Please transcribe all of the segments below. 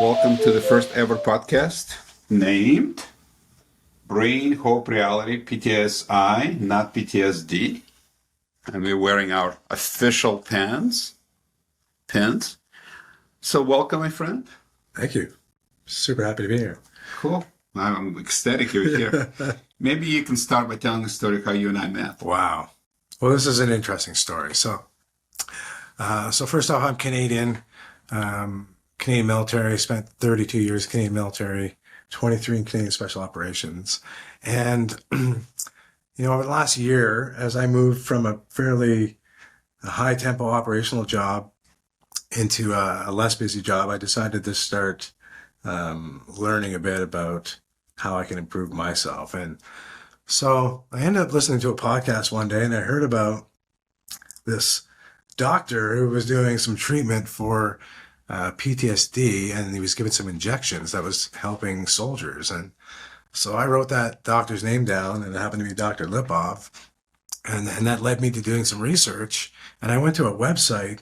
welcome to the first ever podcast named Brain Hope Reality PTSI, not PTSD. And we're wearing our official pins. So welcome, my friend. Thank you. Super happy to be here. Cool. I'm ecstatic you're here. Maybe you can start by telling the story of how you and I met. Wow. Well, this is an interesting story. So first off, I'm Canadian. Canadian military, spent 32 years Canadian military, 23 in Canadian Special Operations. And, over the last year, as I moved from a fairly high-tempo operational job into a less busy job, I decided to start learning a bit about how I can improve myself. And so I ended up listening to a podcast one day, and I heard about this doctor who was doing some treatment for PTSD, and he was giving some injections that was helping soldiers. And so I wrote that doctor's name down, and it happened to be Dr. Lipov. And that led me to doing some research. And I went to a website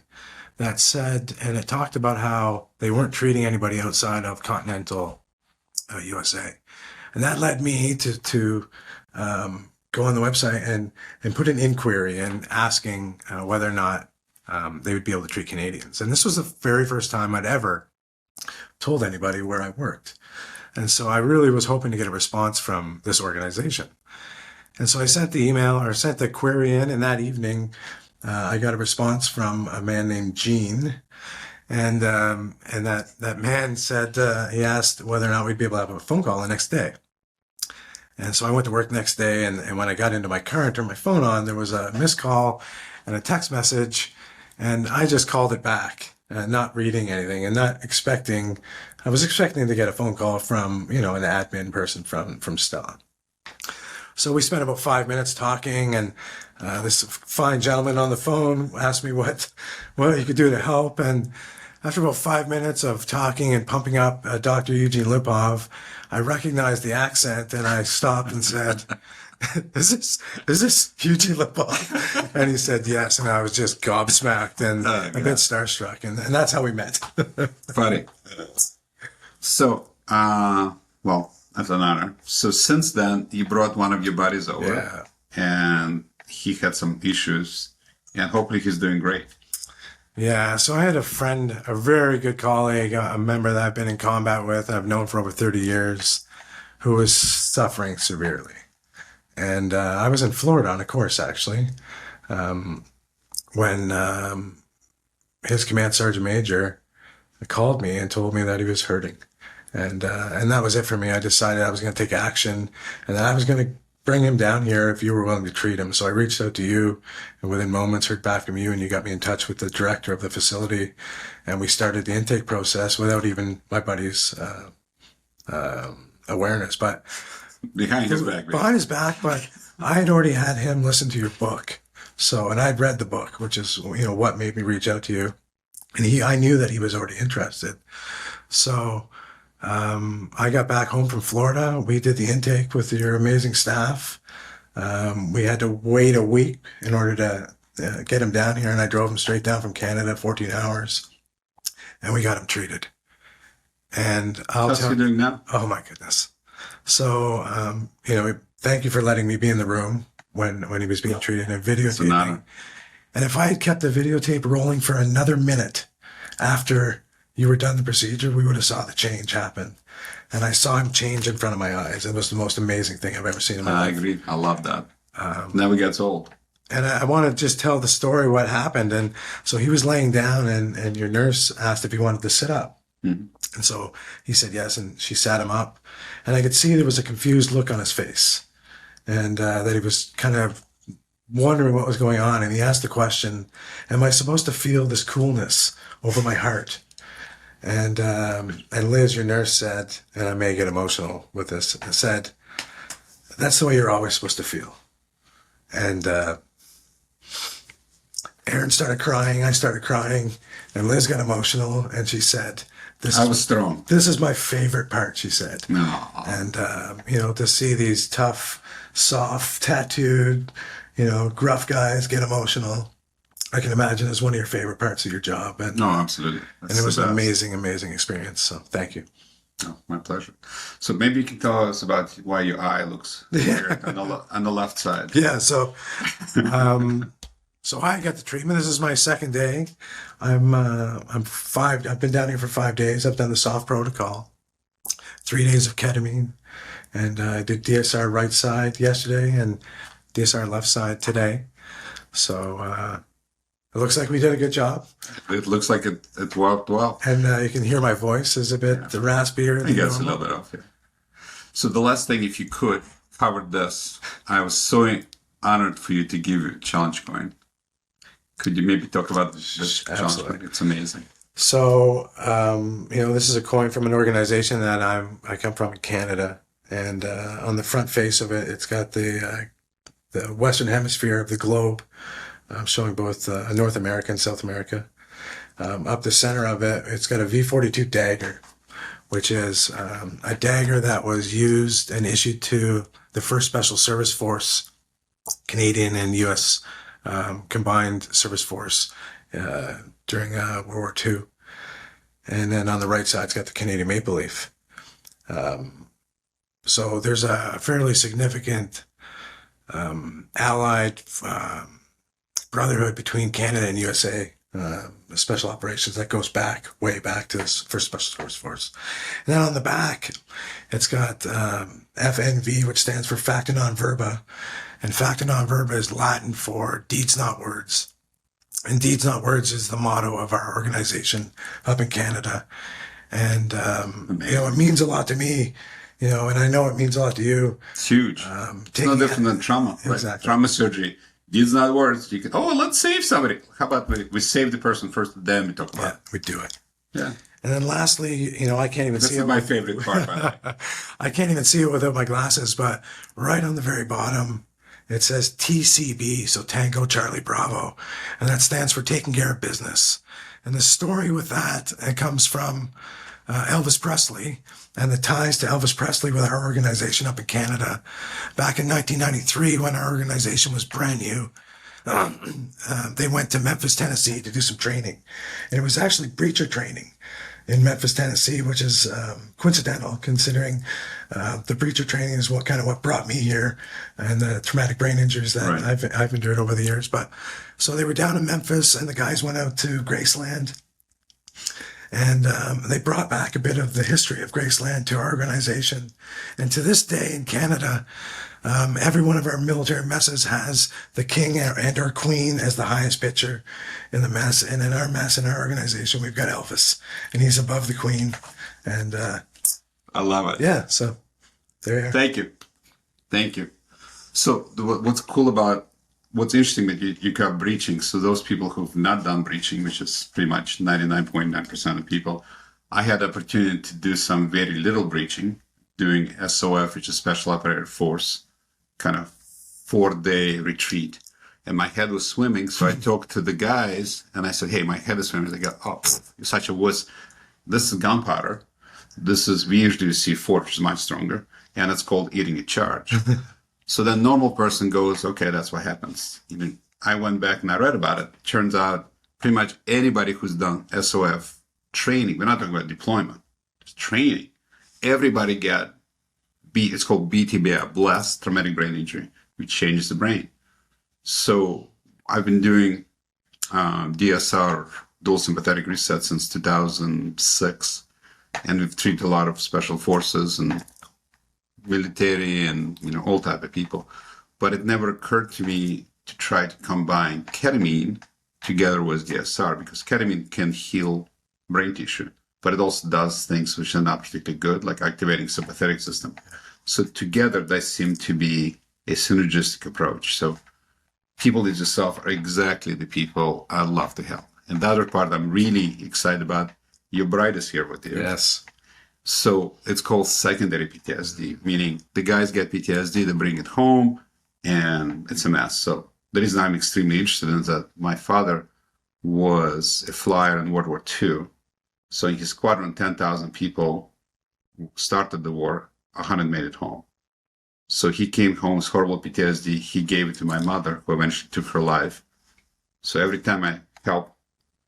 that said, and it talked about how they weren't treating anybody outside of continental USA. And that led me to go on the website and put an inquiry and asking whether or not they would be able to treat Canadians. And this was the very first time I'd ever told anybody where I worked. And so I really was hoping to get a response from this organization. And so I sent the query in, and that evening I got a response from a man named Gene. And that man said, he asked whether or not we'd be able to have a phone call the next day. And so I went to work the next day, and when I got into my car and turned my phone on, there was a missed call and a text message. And I just called it back, not reading anything and not expecting. I was expecting to get a phone call from, an admin person from Stella. So we spent about 5 minutes talking, and this fine gentleman on the phone asked me what he could do to help. And after about 5 minutes of talking and pumping up Dr. Eugene Lipov, I recognized the accent, and I stopped and said, Is this Eugene Lipov? And he said yes, and I was just gobsmacked and a bit starstruck, and that's how we met. Funny. So, that's an honor. So since then, you brought one of your buddies over, and he had some issues, and hopefully he's doing great. Yeah, so I had a friend, a very good colleague, a member that I've been in combat with, and I've known for over 30 years, who was suffering severely. And I was in Florida on a course, actually, when his command sergeant major called me and told me that he was hurting. And that was it for me. I decided I was going to take action, and that I was going to bring him down here if you were willing to treat him. So I reached out to you, and within moments heard back from you, and you got me in touch with the director of the facility, and we started the intake process without even my buddy's awareness. But behind his back, but I had already had him listen to your book. So, and I'd read the book, which is, what made me reach out to you. And I knew that he was already interested. So, I got back home from Florida. We did the intake with your amazing staff. We had to wait a week in order to get him down here. And I drove him straight down from Canada, 14 hours, and we got him treated. And how's he doing now? Oh my goodness. So, thank you for letting me be in the room when he was being treated and videotaping. And if I had kept the videotape rolling for another minute after you were done the procedure, we would have saw the change happen. And I saw him change in front of my eyes. It was the most amazing thing I've ever seen in my life. I agree. I love that. Never gets old. And I want to just tell the story, what happened. And so he was laying down, and your nurse asked if he wanted to sit up. Mm-hmm. And so he said yes, and she sat him up. And I could see there was a confused look on his face, and that he was kind of wondering what was going on. And he asked the question, am I supposed to feel this coolness over my heart? And Liz, your nurse, said, and I may get emotional with this, said, that's the way you're always supposed to feel. And Aaron started crying, I started crying, and Liz got emotional, and she said, I was thrown. This is my favorite part, she said. No. And, to see these tough, soft, tattooed, gruff guys get emotional. I can imagine it's one of your favorite parts of your job. And, No, absolutely. and it was an amazing, amazing experience. So thank you. Oh, my pleasure. So maybe you can tell us about why your eye looks weird on the left side. Yeah. So, so I got the treatment. This is my second day. I've been down here for 5 days. I've done the soft protocol, 3 days of ketamine, and I did DSR right side yesterday and DSR left side today. So, it looks like we did a good job. It looks like it worked well. And you can hear my voice is a bit raspier. I guess a little bit off here. So the last thing, if you could, cover this. I was so honored for you to give you a challenge coin. Could you maybe talk about this challenge coin? It's amazing. So, this is a coin from an organization that I come from in Canada. And on the front face of it, it's got the Western Hemisphere of the globe. Showing both North America and South America. Up the center of it, it's got a V42 dagger, which is a dagger that was used and issued to the 1st Special Service Force, Canadian and U.S. Combined Service Force during World War II. And then on the right side, it's got the Canadian maple leaf. So there's a fairly significant allied brotherhood between Canada and USA, special operations that goes way back to this 1st Special Service Force. And then on the back, it's got FNV, which stands for Facta Non Verba. And Facta Non Verba is Latin for deeds, not words. And deeds, not words is the motto of our organization up in Canada. And, it means a lot to me, and I know it means a lot to you. It's huge. It's no different than trauma. Exactly. Right? Trauma surgery. Deeds, not words. You can, let's save somebody. How about we save the person first, then we talk about it. Yeah, we do it. Yeah. And then lastly, I can't even see it. This is my favorite part, by the way. I can't even see it without my glasses, but right on the very bottom, it says TCB, so Tango Charlie Bravo. And that stands for taking care of business. And the story with that, it comes from Elvis Presley and the ties to Elvis Presley with our organization up in Canada. Back in 1993, when our organization was brand new, they went to Memphis, Tennessee to do some training. And it was actually breacher training in Memphis, Tennessee, which is coincidental considering the breacher training is what brought me here and the traumatic brain injuries that I've endured over the years. But so they were down in Memphis and the guys went out to Graceland. And they brought back a bit of the history of Graceland to our organization. And to this day in Canada, every one of our military messes has the king and our queen as the highest pitcher in the mess. And in our mess, in our organization, we've got Elvis. And he's above the queen. And I love it. Yeah, so there you are. Thank you. So what's interesting that you got breaching. So those people who've not done breaching, which is pretty much 99.9% of people, I had the opportunity to do some very little breaching, doing SOF, which is Special Operator Force, kind of 4-day retreat. And my head was swimming. So I talked to the guys and I said, hey, my head is swimming. They go, oh, you're such a wuss. This is gunpowder. We usually see 4, which is much stronger. And it's called eating a charge. So the normal person goes, okay, that's what happens. I went back and I read about it. Turns out pretty much anybody who's done SOF training, we're not talking about deployment, it's training. Everybody it's called BTBI, blast traumatic brain injury, which changes the brain. So I've been doing DSR, dual sympathetic reset, since 2006. And we've treated a lot of special forces and military and all type of people, but it never occurred to me to try to combine ketamine together with DSR, because ketamine can heal brain tissue, but it also does things which are not particularly good, like activating sympathetic system. So together they seem to be a synergistic approach. So people like yourself are exactly the people I love to help. And the other part I'm really excited about, your bride is here with you. Yes. So it's called secondary PTSD, meaning the guys get PTSD, they bring it home, and it's a mess. So the reason I'm extremely interested in is that my father was a flyer in World War II. So in his squadron, 10,000 people started the war, 100 made it home. So he came home with horrible PTSD. He gave it to my mother, who eventually took her life. So every time I help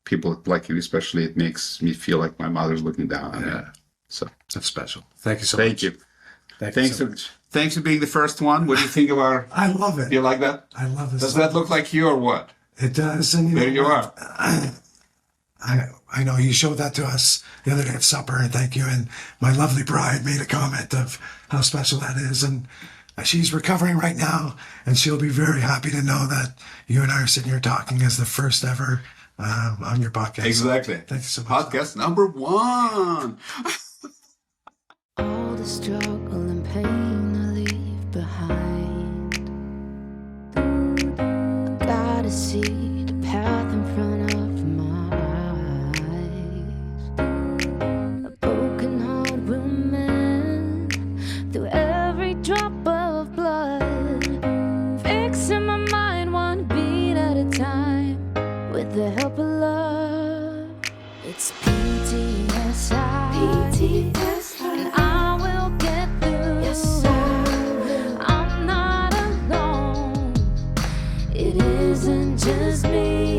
people like you, especially, it makes me feel like my mother's looking down on me. So that's special. Thank you so much. Thank you. Thanks for being the first one. What do you think of our... I love it. Do you like that? I love this. Does that look like you or what? It does. And there you are. I know you showed that to us the other day at supper, and thank you. And my lovely bride made a comment of how special that is. And she's recovering right now, and she'll be very happy to know that you and I are sitting here talking as the first ever on your podcast. Exactly. Thank you so much. Podcast number 1. All the struggle and pain I leave behind. I gotta see the path in front of my eyes. A broken heart will mend through every drop of blood. Fixing my mind one beat at a time with the help of love. It's PTSI. And I will get through. Yes, I'm not alone. It isn't just me.